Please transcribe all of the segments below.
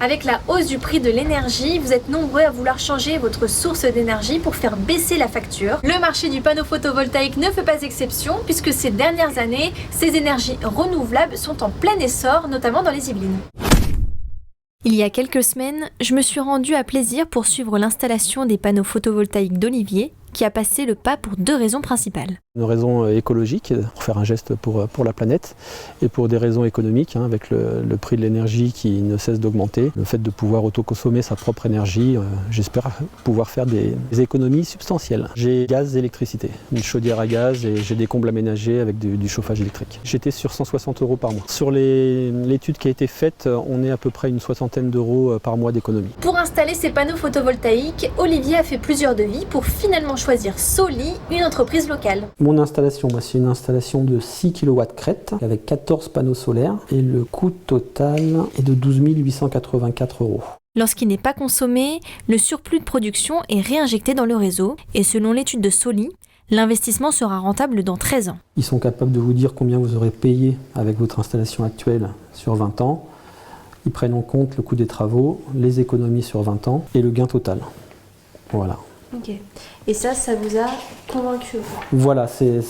Avec la hausse du prix de l'énergie, vous êtes nombreux à vouloir changer votre source d'énergie pour faire baisser la facture. Le marché du panneau photovoltaïque ne fait pas exception puisque ces dernières années, ces énergies renouvelables sont en plein essor, notamment dans les Yvelines. Il y a quelques semaines, je me suis rendue à Plaisir pour suivre l'installation des panneaux photovoltaïques d'Olivier, qui a passé le pas pour 2 raisons principales. Une raison écologique, pour faire un geste pour la planète, et pour des raisons économiques, avec le prix de l'énergie qui ne cesse d'augmenter. Le fait de pouvoir autoconsommer sa propre énergie, j'espère pouvoir faire des économies substantielles. J'ai gaz et électricité, une chaudière à gaz et j'ai des combles aménagés avec du chauffage électrique. J'étais sur 160 € par mois. Sur l'étude qui a été faite, on est à peu près une 60aine d'euros par mois d'économie. Pour installer ces panneaux photovoltaïques, Olivier a fait plusieurs devis pour finalement choisir Soli, une entreprise locale. Mon installation, c'est une installation de 6 kW crête avec 14 panneaux solaires et le coût total est de 12 884 €. Lorsqu'il n'est pas consommé, le surplus de production est réinjecté dans le réseau et selon l'étude de Soli, l'investissement sera rentable dans 13 ans. Ils sont capables de vous dire combien vous aurez payé avec votre installation actuelle sur 20 ans. Ils prennent en compte le coût des travaux, les économies sur 20 ans et le gain total. Voilà. Ok. Et ça vous a convaincu? Voilà, c'est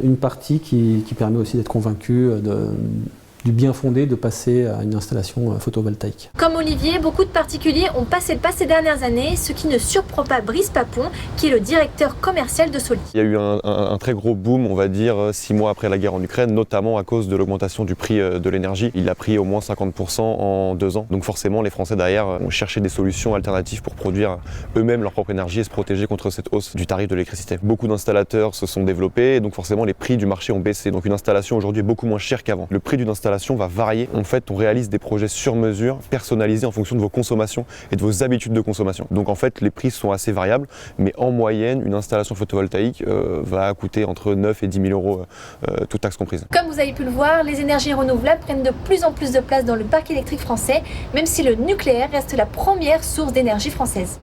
une partie qui permet aussi d'être convaincu du bien fondé de passer à une installation photovoltaïque. Comme Olivier, beaucoup de particuliers ont passé le pas ces dernières années, ce qui ne surprend pas Brice Papon, qui est le directeur commercial de Soli. Il y a eu un très gros boom, on va dire, 6 mois après la guerre en Ukraine, notamment à cause de l'augmentation du prix de l'énergie. Il a pris au moins 50% en 2 ans. Donc forcément, les Français derrière ont cherché des solutions alternatives pour produire eux-mêmes leur propre énergie et se protéger contre cette hausse du tarif de l'électricité. Beaucoup d'installateurs se sont développés et donc forcément les prix du marché ont baissé. Donc une installation aujourd'hui est beaucoup moins chère qu'avant. Le prix d'une installation va varier. En fait, on réalise des projets sur mesure, personnalisés en fonction de vos consommations et de vos habitudes de consommation. Donc en fait, les prix sont assez variables, mais en moyenne, une installation photovoltaïque va coûter entre 9 et 10 000 €, toutes taxes comprises. Comme vous avez pu le voir, les énergies renouvelables prennent de plus en plus de place dans le parc électrique français, même si le nucléaire reste la première source d'énergie française.